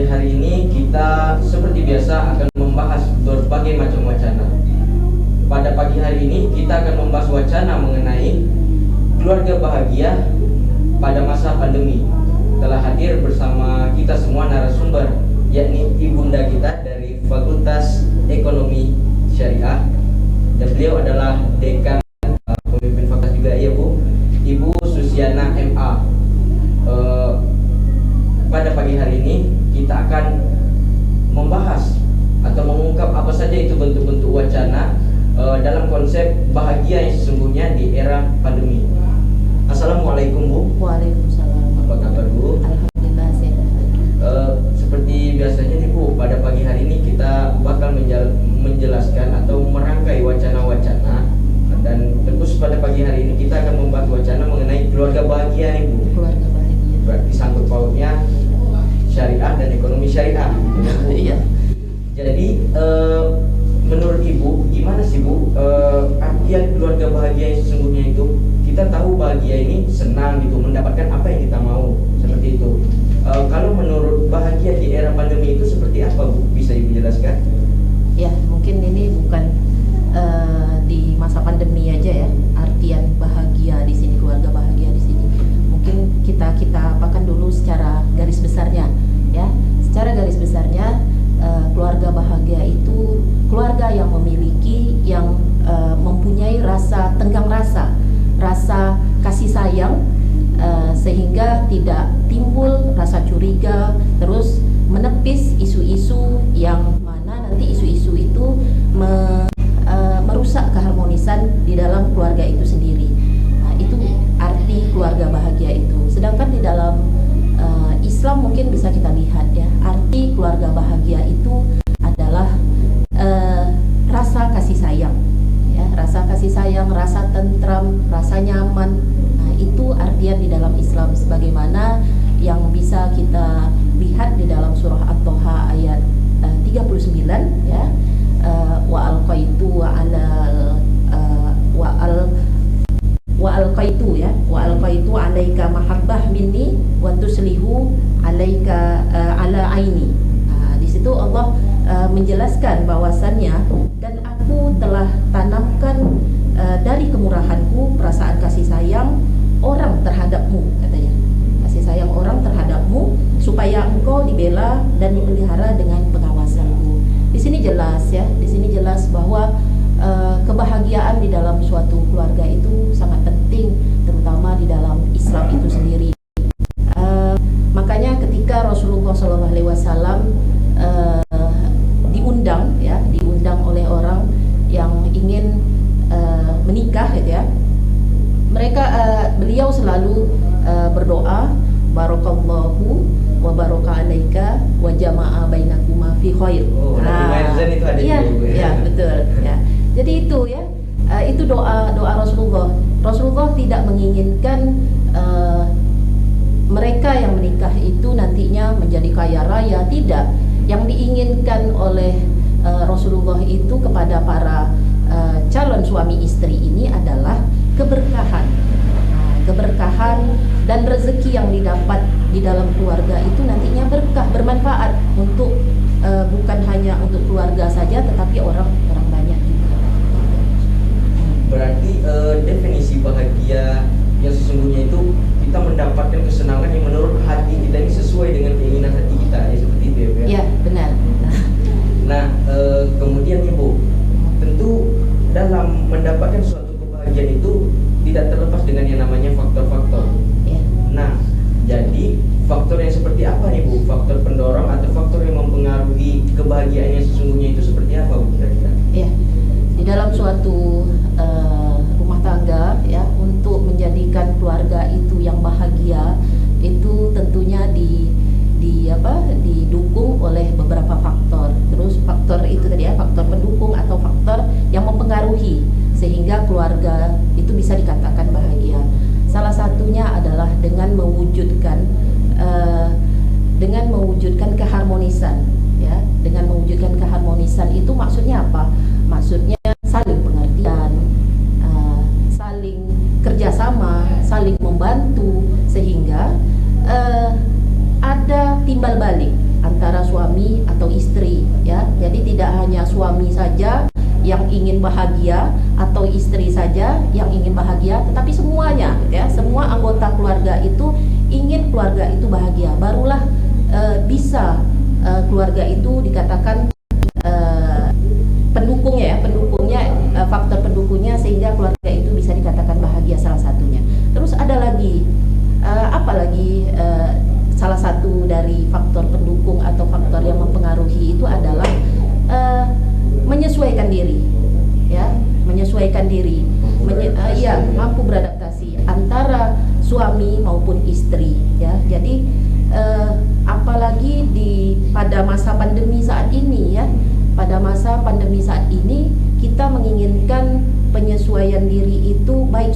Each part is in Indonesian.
pagi hari ini kita seperti biasa akan membahas berbagai macam wacana. Pada pagi hari ini kita akan membahas wacana mengenai keluarga bahagia pada masa pandemi. Telah hadir bersama kita semua narasumber, yakni ibunda kita dari Fakultas Ekonomi Syariah, dan beliau adalah dekan pemimpin fakultas juga, ya Bu, Ibu Susiana MA. Pada pagi hari ini kita akan membahas atau mengungkap apa saja itu bentuk-bentuk wacana dalam konsep bahagia yang sesungguhnya di era pandemi. Assalamualaikum Bu. Waalaikumsalam. Apa kabar Bu? Alhamdulillah sehat. Seperti biasanya nih Bu, pada pagi hari ini kita bakal menjelaskan atau merangkai wacana-wacana, dan terus pada pagi hari ini kita akan membahas wacana mengenai keluarga bahagia nih Bu. Keluarga bahagia. Berarti sangkut pautnya syariah dan ekonomi syariah. Iya. Jadi menurut Ibu gimana sih Bu artian keluarga bahagia yang sesungguhnya itu? Kita tahu bahagia ini senang gitu, mendapatkan apa yang kita mau, seperti itu. Kalau menurut bahagia di era pandemi itu seperti apa Bu? Bisa Ibu jelaskan? Ya, mungkin ini bukan di masa pandemi aja ya. Artian bahagia di sini, keluarga bahagia di sini. Mungkin kita apakan dulu secara garis besarnya, ya. Secara garis besarnya, keluarga bahagia itu keluarga yang memiliki, yang mempunyai rasa tenggang rasa kasih sayang, sehingga tidak timbul rasa curiga, terus menepis isu-isu yang mana nanti isu-isu itu merusak keharmonisan di dalam keluarga itu sendiri. Nah, itu arti keluarga bahagia itu. Sedangkan di dalam Islam mungkin bisa kita lihat ya, arti keluarga bahagia itu adalah rasa kasih sayang, ya, rasa kasih sayang, rasa tentram, rasa nyaman. Nah, itu artian di dalam Islam, sebagaimana yang bisa kita lihat di dalam surah At-Toha ayat 39, ya. Wa alqaitu alaika mahabbah minni wa tuslihu alaika ala aini. Di situ Allah menjelaskan bahwasannya, dan aku telah tanamkan dari kemurahanku perasaan kasih sayang orang terhadapmu, katanya. Kasih sayang orang terhadapmu supaya engkau dibela dan dipelihara dengan pengawasanku. Di sini jelas ya, di sini jelas bahwa kebahagiaan di dalam suatu keluarga itu sangat penting, terutama di dalam Islam itu sendiri. Makanya ketika Rasulullah SAW diundang oleh orang yang ingin menikah, gitu ya, beliau selalu berdoa, barakallahu wa baraka alaika wa jama'a bainakuma fi khair. Itu ada iya, ya, betul ya. Jadi itu ya, itu doa Rasulullah. Rasulullah tidak menginginkan mereka yang menikah itu nantinya menjadi kaya raya, tidak. Yang diinginkan oleh Rasulullah itu kepada para calon suami istri ini adalah keberkahan. Keberkahan dan rezeki yang didapat di dalam keluarga itu nantinya berkah, bermanfaat untuk bukan hanya untuk keluarga saja, tetapi orang banyak juga. Berarti definisi bahagia yang sesungguhnya itu kita mendapatkan kesenangan yang menurut hati kita ini sesuai dengan keinginan hati kita, ya, seperti itu ya Bu? Ya, benar. Nah, kemudian Ibu, tentu dalam mendapatkan suatu kebahagiaan itu tidak terlepas dengan yang namanya faktor-faktor. Ya. Nah, jadi faktor yang seperti apa nih Bu? Faktor pendorong atau faktor yang mempengaruhi kebahagiaan yang sesungguhnya itu seperti apa Bu kira-kira? Ya, di dalam suatu rumah tangga ya, untuk menjadikan keluarga itu yang bahagia itu tentunya didukung oleh beberapa faktor. Terus faktor itu tadi ya, faktor pendukung atau faktor yang mempengaruhi sehingga keluarga itu bisa dikatakan bahagia. Salah satunya adalah dengan mewujudkan keharmonisan, ya. Dengan mewujudkan keharmonisan itu maksudnya apa? Maksudnya saling pengertian, saling kerjasama, saling membantu, sehingga ada timbal balik antara bahagia, barulah bisa keluarga itu dikatakan pendukungnya faktor pendukungnya sehingga keluarga itu bisa dikatakan bahagia, salah satunya. Terus ada lagi salah satu dari faktor pendukung atau faktor yang mempengaruhi itu adalah menyesuaikan diri, ya, menyesuaikan diri, mampu beradaptasi antara suami maupun istri, ya. Jadi apalagi pada masa pandemi saat ini, ya, pada masa pandemi saat ini kita menginginkan penyesuaian diri itu baik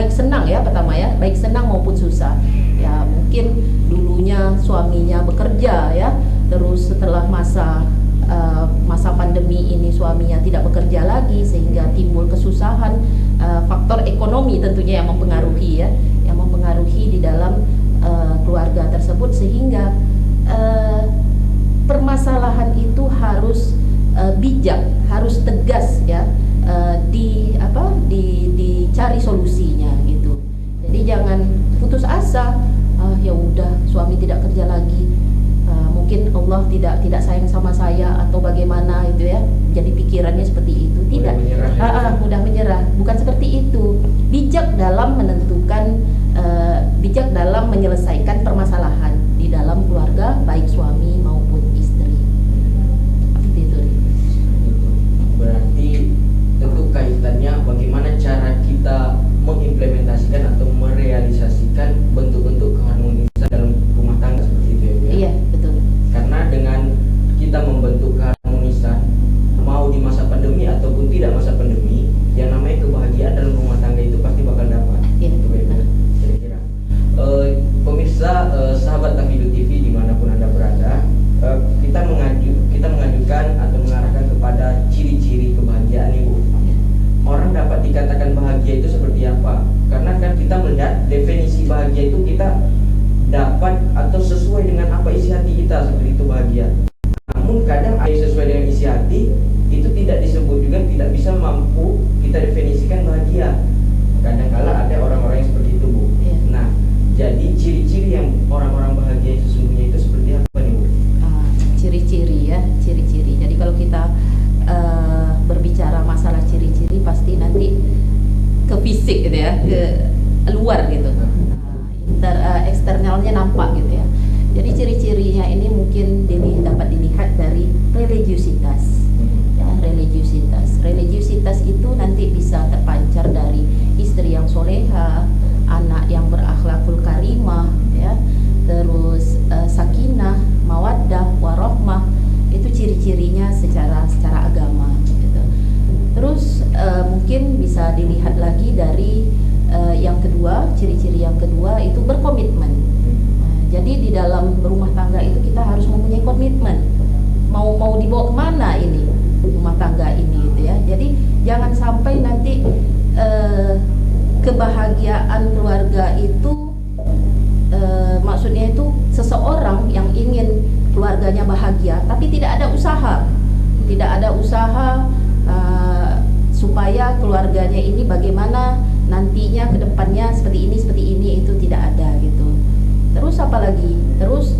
senang, ya, pertama, ya, baik senang maupun susah. Ya, mungkin dulunya suaminya bekerja, ya, terus setelah masa pandemi ini suaminya tidak bekerja lagi sehingga timbul kesusahan, faktor ekonomi tentunya yang mempengaruhi, ya, yang mempengaruhi di dalam keluarga tersebut, sehingga permasalahan itu harus bijak, harus tegas, ya, dicari solusinya gitu. Jadi jangan putus asa, ya udah suami tidak kerja lagi, mungkin Allah tidak sayang sama saya atau bagaimana itu, ya. Jadi pikirannya seperti itu, tidak mudah menyerah, bukan seperti itu. Bijak dalam menentukan, bijak dalam menyelesaikan permasalahan di dalam keluarga baik suami maupun istri. Seperti itu. Berarti tentu kaitannya bagaimana cara kita mengimplementasikan atau merealisasikan bentuk-bentuk keharmonisan dalam rumah tangga seperti itu, ya, Bu, ya? Iya, betul. Karena dengan kita membentuk keharmonisan, mau di masa pandemi ataupun tidak masa pandemi, yang namanya kebahagiaan dalam rumah tangga itu pasti bakal dapat. Iya, Itu, ya, Bu, kira-kira. Pemirsa sahabat Tafidu TV dimanapun Anda berada, kita mengajukan atau mengarahkan kepada ciri-ciri kebahagiaan, Ibu. Orang dapat dikatakan bahagia itu seperti apa? Karena kan kita melihat definisi bahagia itu kita dapat atau sesuai dengan apa isi hati kita, seperti itu bahagia. Namun kadang ada yang sesuai dengan isi hati itu tidak disebut juga, tidak bisa mampu kita definisikan bahagia. Kadang-kala ada orang-orang yang seperti itu, Bu. Iya. Nah, jadi ciri-ciri yang orang-orang bahagia yang sesungguhnya itu seperti apa nih, Bu? Ciri-ciri, ya, ciri-ciri. Jadi kalau kita berbicara masalah ciri-ciri pasti nanti ke fisik gitu, ya, ke luar gitu. Eksternalnya nampak gitu, ya. Jadi ciri-cirinya ini mungkin dapat dilihat dari religiusitas. Ya, religiusitas itu nanti bisa terpancar dari istri yang soleha, anak yang berakhlakul karimah, ya, terus sakinah, mawaddah, warahmah. Itu ciri-cirinya secara agama gitu. Terus mungkin bisa dilihat lagi dari yang kedua, ciri-ciri yang kedua itu berkomitmen. Jadi di dalam berumah tangga itu kita harus mempunyai komitmen. Mau dibawa kemana ini rumah tangga ini, gitu, ya. Jadi jangan sampai nanti kebahagiaan keluarga itu maksudnya itu seseorang yang ingin keluarganya bahagia tapi tidak ada usaha supaya keluarganya ini bagaimana nantinya ke depannya seperti ini itu tidak ada gitu. Terus apalagi? Terus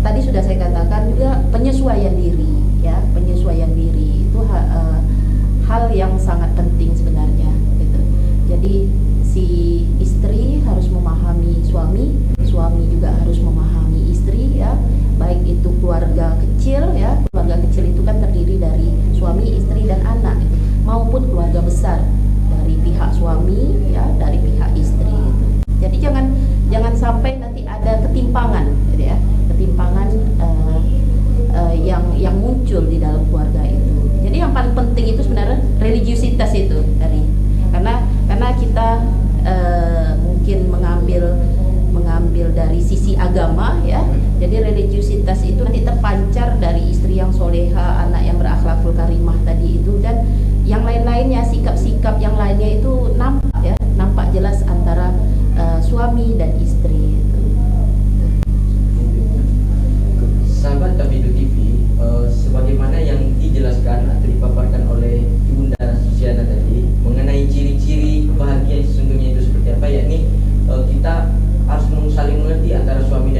tadi sudah saya katakan juga penyesuaian diri, ya, penyesuaian diri itu hal yang sangat penting sebenarnya gitu. Jadi si istri harus memahami suami juga harus memahami istri, ya. Baik itu keluarga kecil, ya, keluarga kecil itu kan terdiri dari suami, istri dan anak gitu. Maupun keluarga besar dari pihak suami, ya, dari pihak istri gitu. Jadi jangan sampai nanti ada ketimpangan gitu, ya. Ketimpangan yang muncul di dalam keluarga itu. Jadi yang paling penting itu sebenarnya religiusitas itu tadi. Karena kita mungkin mengambil dari sisi agama, ya. Jadi religiusitas itu nanti terpancar dari istri yang soleha, anak yang berakhlakul karimah tadi itu, dan yang lain-lainnya, sikap-sikap yang lainnya itu nampak jelas antara suami dan istri itu. Sahabat Tafidu TV, sebagaimana yang dijelaskan atau dipaparkan oleh Ibunda Susiana tadi mengenai ciri-ciri bahagia sesungguhnya itu seperti apa, yakni kita harus saling mengerti antara suami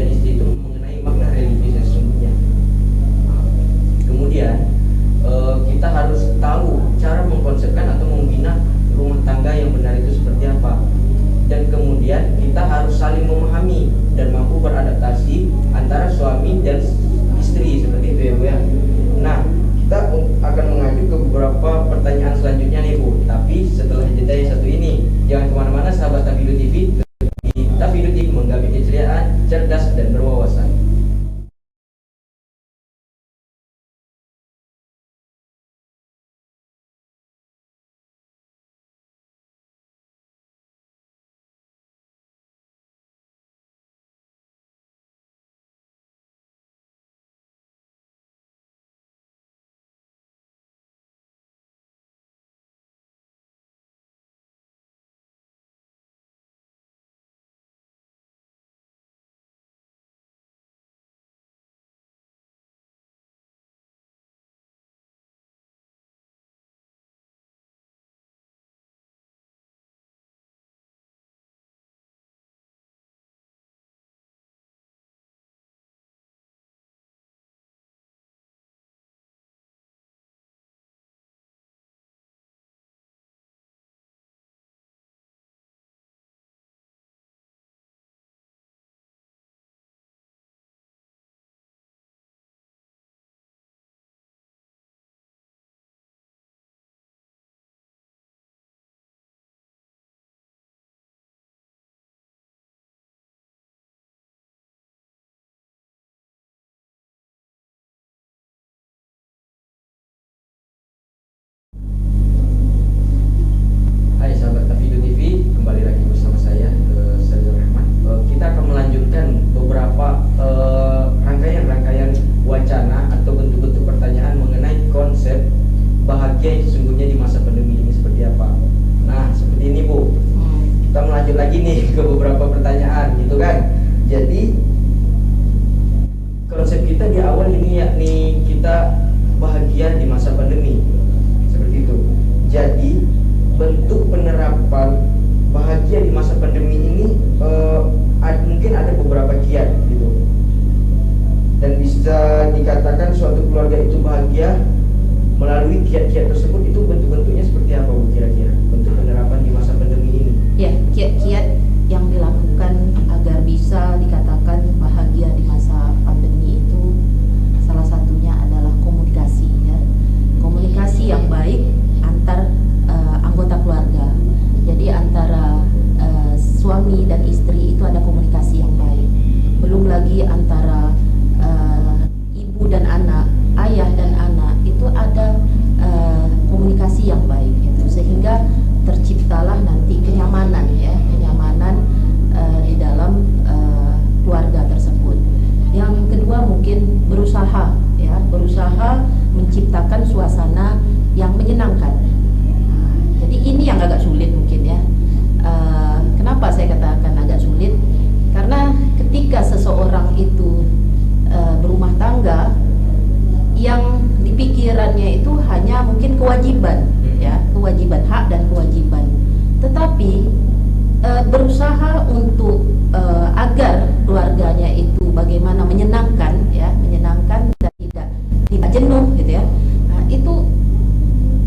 Jadi konsep kita di awal ini yakni kita bahagia di masa pandemi, seperti itu. Jadi bentuk penerapan bahagia di masa pandemi ini mungkin ada beberapa kiat gitu. Dan bisa dikatakan suatu keluarga itu bahagia melalui kiat-kiat tersebut. Itu bentuk-bentuknya seperti apa Bu kira-kira bentuk penerapan di masa pandemi ini? Ya, kiat-kiat yang dilakukan agar bisa dikatakan bahagia di masa pandemi itu salah satunya adalah komunikasi, ya. Komunikasi yang baik antar anggota keluarga. Jadi antara suami dan istri itu ada komunikasi yang baik. Belum lagi antara ibu dan anak, ayah dan anak itu ada komunikasi yang baik itu, sehingga terciptalah nanti kenyamanan, ya, kenyamanan di dalam keluarga tersebut. Yang kedua mungkin berusaha, ya, berusaha menciptakan suasana yang menyenangkan. Jadi ini yang agak sulit mungkin, ya. Kenapa saya katakan agak sulit? Karena ketika seseorang itu berumah tangga, yang dipikirannya itu hanya mungkin kewajiban, ya, kewajiban, hak dan kewajiban. Tetapi berusaha untuk agar keluarganya itu bagaimana menyenangkan, ya, menyenangkan dan tidak jenuh, gitu ya. Nah, itu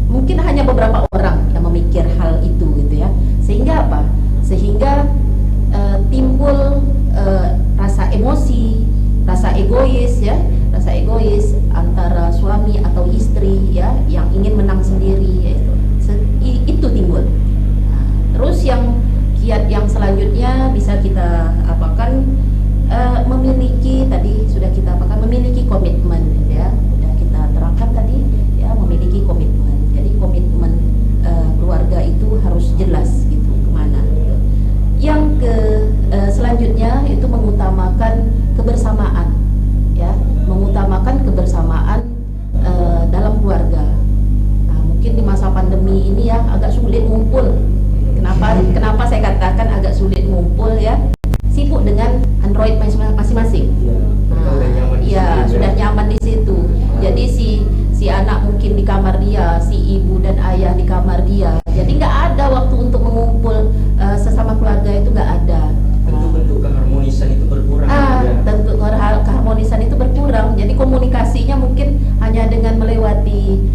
mungkin hanya beberapa orang yang memikir hal itu, gitu ya. Sehingga apa? Sehingga timbul rasa emosi, rasa egois, ya, rasa egois antara suami atau istri, ya, yang ingin menang sendiri, ya, itu timbul. Nah, terus yang kiat yang selanjutnya bisa kita apakan, memiliki, tadi sudah kita apakan, memiliki komitmen, ya, sudah kita terangkan tadi, ya, memiliki komitmen. Jadi komitmen keluarga itu harus jelas gitu kemana. Yang selanjutnya itu mengutamakan kebersamaan, ya, mengutamakan kebersamaan dalam keluarga. Nah, mungkin di masa pandemi ini, ya, agak sulit ngumpul. Kenapa saya katakan agak sulit ngumpul, ya? Sibuk dengan Android masing-masing. Ya, sudah nyaman di situ. Jadi si anak mungkin di kamar dia, si ibu dan ayah di kamar dia. Jadi nggak ada waktu untuk mengumpul sesama keluarga, itu nggak ada. Bentuk-bentuk keharmonisan itu berkurang. Tentu keharmonisan itu berkurang. Jadi komunikasinya mungkin hanya dengan melewati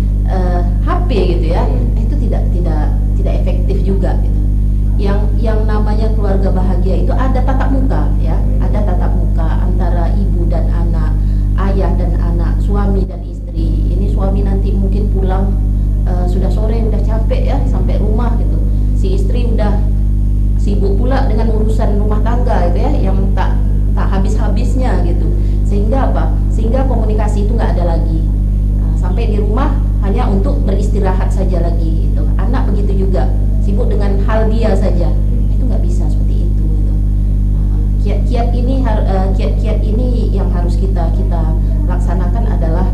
HP, gitu ya. Itu tidak efektif juga, gitu. Yang namanya keluarga bahagia itu ada tatap muka, ya, ada tatap muka antara ibu dan anak, ayah dan anak, suami dan istri. Ini suami nanti mungkin pulang sudah sore, udah capek, ya, sampai rumah, gitu. Si istri udah sibuk pula dengan urusan rumah tangga, gitu, ya, yang tak habis-habisnya, gitu. Sehingga apa? Sehingga komunikasi itu nggak ada lagi. Sampai di rumah hanya untuk beristirahat saja lagi, gitu. Anak begitu juga, sibuk dengan hal dia saja. Itu nggak bisa seperti itu, gitu. Kiat-kiat ini yang harus kita laksanakan adalah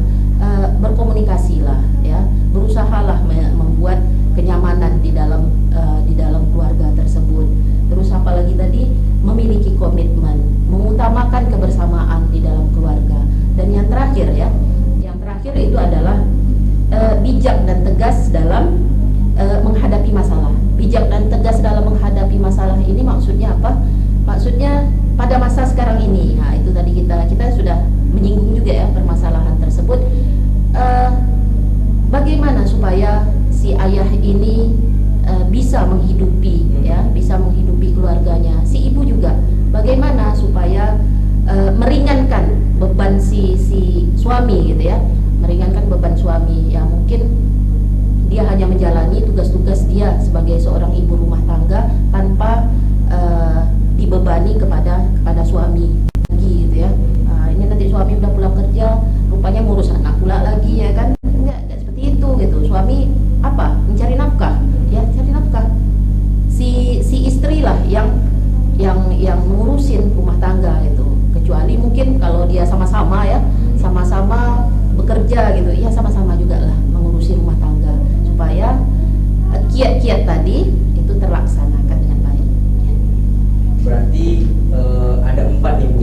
berkomunikasilah, ya, berusahalah membuat kenyamanan di dalam keluarga tersebut. Terus apalagi tadi, memiliki komitmen, mengutamakan kebersamaan di dalam keluarga. Dan yang terakhir, ya, yang terakhir itu adalah bijak dan tegas dalam menghadapi masalah. Bijak dan tegas dalam menghadapi masalah ini maksudnya apa? Maksudnya pada masa sekarang ini, nah itu tadi kita sudah menyinggung juga, ya, permasalahan tersebut. Bagaimana supaya si ayah ini bisa menghidupi, ya, bisa menghidupi keluarganya. Si ibu juga bagaimana supaya meringankan beban si suami, gitu ya, meringankan beban suami. Ya, mungkin dia hanya menjalani tugas-tugas dia sebagai seorang ibu rumah tangga tanpa dibebani kepada suami lagi, gitu ya. Ini nanti suami udah pulang kerja, rupanya ngurus anak pula lagi, ya kan? Enggak seperti itu, gitu. Suami apa? Mencari nafkah, ya, cari nafkah. Si istri lah yang mengurusin rumah tangga itu. Kecuali mungkin kalau dia sama-sama, ya, sama-sama bekerja, gitu, ya, sama-sama juga lah mengurusi rumah tangga supaya kiat-kiat tadi itu terlaksanakan dengan baik. Berarti ada 4 nih Bu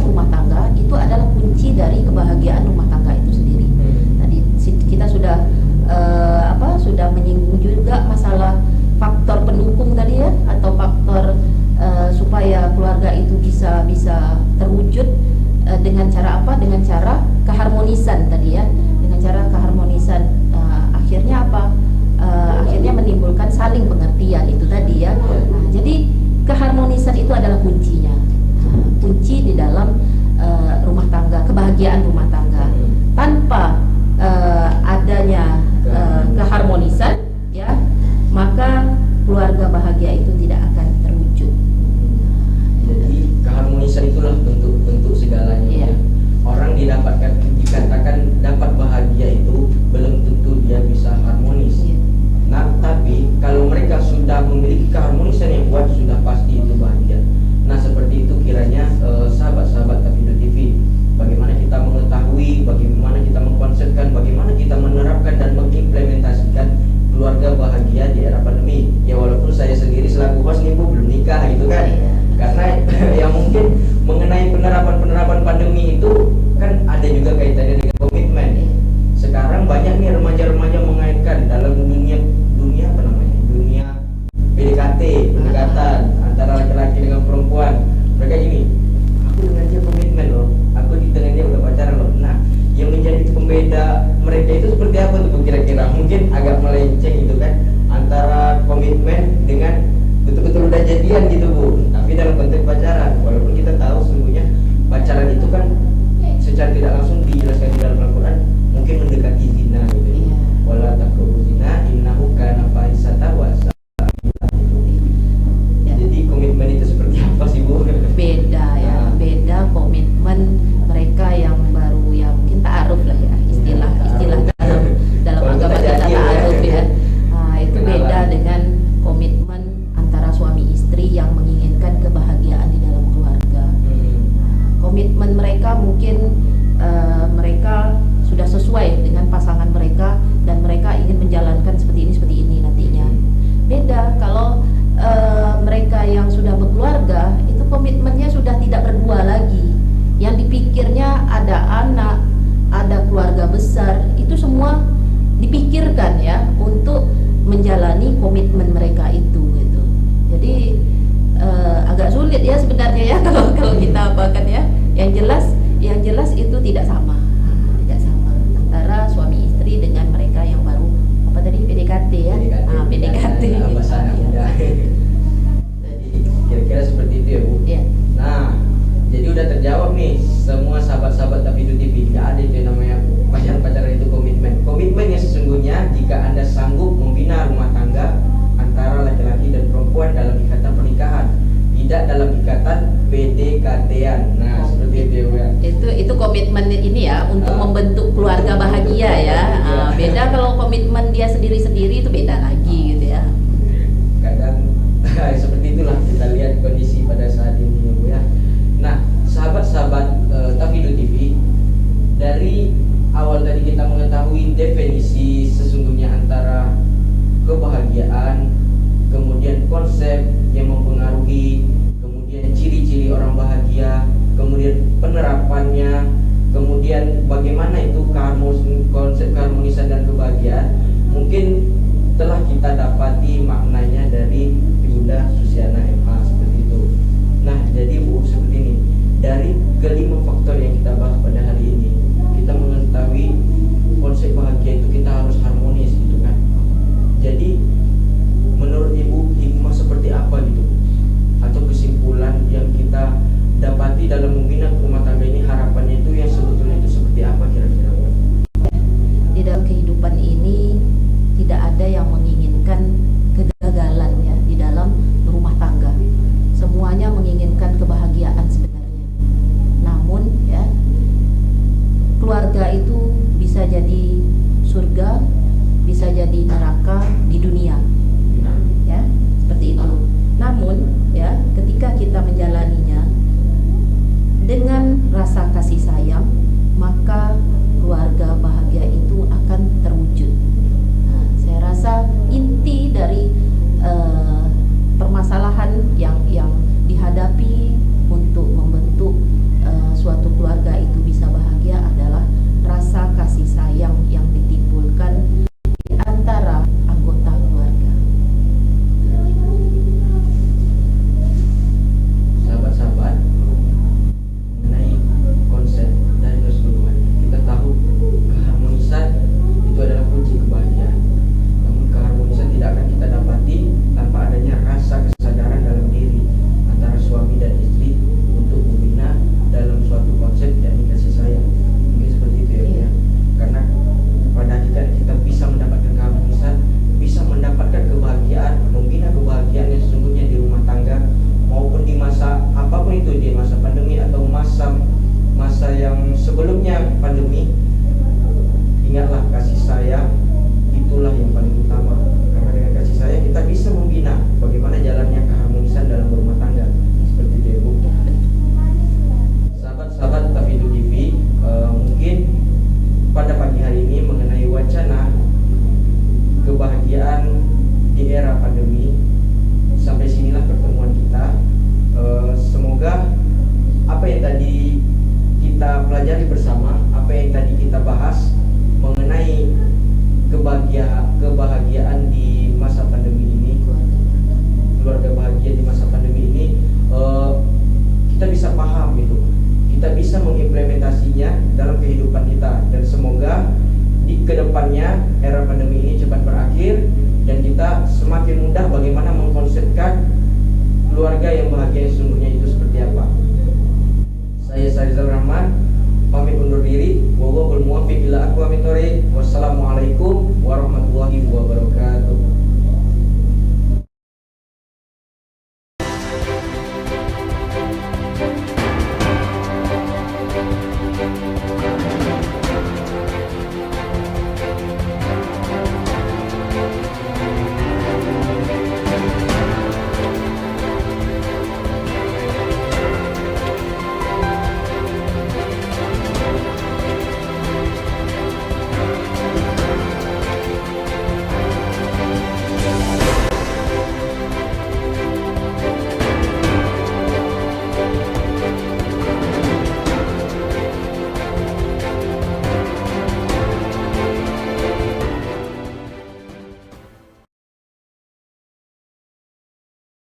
rumah tangga itu adalah kunci dari kebahagiaan rumah tangga itu sendiri. Tadi kita sudah sudah menyinggung juga masalah faktor pendukung tadi ya, atau faktor supaya keluarga itu bisa terwujud dengan cara apa? Dengan cara keharmonisan tadi ya, dengan cara keharmonisan. Akhirnya apa? Akhirnya menimbulkan saling pengertian itu tadi ya. Jadi keharmonisan itu adalah kuncinya, kunci di dalam rumah tangga, kebahagiaan rumah tangga. Tanpa adanya keharmonisan ya, maka keluarga bahagia itu tidak akan terwujud. Jadi keharmonisan itulah bentuk segalanya. Iya. Orang dikatakan dapat bahagia itu belum tentu dia bisa harmonis. Iya. Nah, tapi kalau mereka sudah memiliki keharmonisan yang kuat, sudah pasti itu bahagia. Nah, seperti itu kiranya sahabat-sahabat Tafido TV, bagaimana kita mengetahui, bagaimana kita mengkonsepkan, bagaimana kita menerapkan dan mengimplementasikan keluarga bahagia di era pandemi. Ya walaupun saya sendiri selaku host nih Bu, belum nikah gitu kan. Karena yang mungkin mengenai penerapan pandemi itu kan ada juga kaitannya dengan komitmen. Sekarang banyak nih remaja-remaja mengaitkan dalam dunia apa namanya? Dunia PDKT, pendekatan antara laki-laki dengan perempuan. Mereka gini, aku dengan dia komitmen loh, aku dengan dia udah pacaran loh. Nah, yang menjadi pembeda mereka itu seperti apa tuh kira-kira? Mungkin agak melenceng gitu kan, antara komitmen dengan betul-betul udah jadian gitu Bu. Tapi dalam konteks pacaran, walaupun kita tahu sesungguhnya pacaran itu kan secara tidak langsung dijelaskan di dalam Al-Quran mungkin mendekati zina gitu ya. Wala taqrabu zina innahu kana fahisatan wa sa'a. Jadi komitmen itu seperti apa sih Bu? Beda ya, beda komitmen mereka yang baru, ya mungkin ta'aruf lah ya, istilah dalam agama kita ta'aruf ya. Itu beda dengan komitmen antara suami istri yang menginginkan kebahagiaan di dalam keluarga. Komitmen mereka mungkin mereka sudah sesuai dengan pasangan mereka dan mereka ingin menjalankan seperti ini nantinya. Beda kalau mereka yang sudah berkeluarga, itu komitmennya sudah tidak berdua lagi. Yang dipikirnya ada anak, ada keluarga besar, itu semua dipikirkan ya untuk menjalani komitmen mereka itu gitu. Jadi agak sulit ya sebenarnya ya kalau kita apakan ya. Yang jelas itu tidak sama antara suami istri dengan mereka yang baru apa tadi PDKT ya. PDKT. Jadi kira-kira seperti itu ya Bu. Iya. Nah, jadi udah terjawab nih semua sahabat-sahabat Tafido TV. Nggak ada itu yang namanya pacaran itu komitmen. Komitmen yang sesungguhnya jika Anda sanggup membina rumah tangga antara laki-laki dan perempuan dalam ikatan pernikahan, tidak dalam ikatan PDKT-an. Nah, seperti itu ya Bu ya. Itu komitmen ini ya untuk membentuk keluarga bahagia ya. Beda kalau komitmen dia sendiri-sendiri, itu beda lagi gitu ya. Kadang seperti itulah kita lihat kondisi pada saat ini ya Bu ya. Nah, sahabat-sahabat Tafido TV, dari awal tadi kita mengetahui definisi sesungguhnya antara kebahagiaan, kemudian konsep yang mempengaruhi, kemudian ciri-ciri orang bahagia, kemudian penerapannya, kemudian bagaimana itu konsep keharmonisan dan kebahagiaan. Mungkin telah kita dapati maknanya dari Ibunda Susiana MH seperti itu. Nah, jadi Bu, seperti ini. Dari kelima faktor yang kita bahas pada hari ini, kita mengetahui konsep bahagia itu kita harus harmonis gitu kan. Jadi menurut Ibu, hikmah seperti apa gitu, atau kesimpulan yang kita dapati dalam membina rumah tangga ini, harapannya itu yang sebetulnya itu seperti apa kira-kira? Di dalam kehidupan ini tidak ada yang menginginkan kegagalan ya di dalam berumah tangga. Semuanya menginginkan kebahagiaan sebenarnya. Namun ya, keluarga itu bisa jadi surga, bisa jadi neraka di dunia. Ya, seperti itu. Namun ya, ketika kita menjalaninya dengan rasa kasih sayang, maka keluarga bahagia itu akan terwujud. Nah, saya rasa inti dari permasalahan yang dihadapi untuk membentuk suatu keluarga itu bisa bahagia adalah rasa kasih sayang yang ditimbulkan di antara anggota keluarga. Sahabat-sahabat, mengenai konsep dari Rasulullah, kita tahu keharmonisan itu adalah kunci kebahagiaan. Namun keharmonisan tidak akan kita dapati tanpa adanya rasa kesadaran dalam diri antara suami dan istri untuk membina dalam suatu konsep yakni kasih sayang. Mungkin seperti itu ya, Bu, ya. Karena pada akhirnya kita bisa mendapatkan keharmonisan, bisa mendapatkan kebahagiaan, membina kebahagiaan yang sesungguhnya di rumah tangga maupun di masa apapun itu, di masa pandemi atau masa yang sebelumnya pandemi. Ingatlah kasih sayang itulah yang paling utama, karena dengan kasih sayang kita bisa membina bagaimana jalannya keharmonisan dalam berumah tangga. Seperti itu ya, Bu. Sahabat-sahabat Tafidu TV, mungkin pada pagi hari ini mengenai wacana kebahagiaan di era pandemi. Sampai sinilah pertemuan kita. Semoga apa yang tadi kita pelajari bersama, apa yang tadi kita bahas mengenai kebahagiaan di masa pandemi ini, keluarga bahagia di masa pandemi ini, kita bisa paham itu, kita bisa mengimplementasinya dalam kehidupan kita, dan semoga di kedepannya era pandemi ini cepat berakhir dan kita semakin mudah bagaimana mengkonsepkan keluarga yang bahagia sesungguhnya itu seperti apa. Saya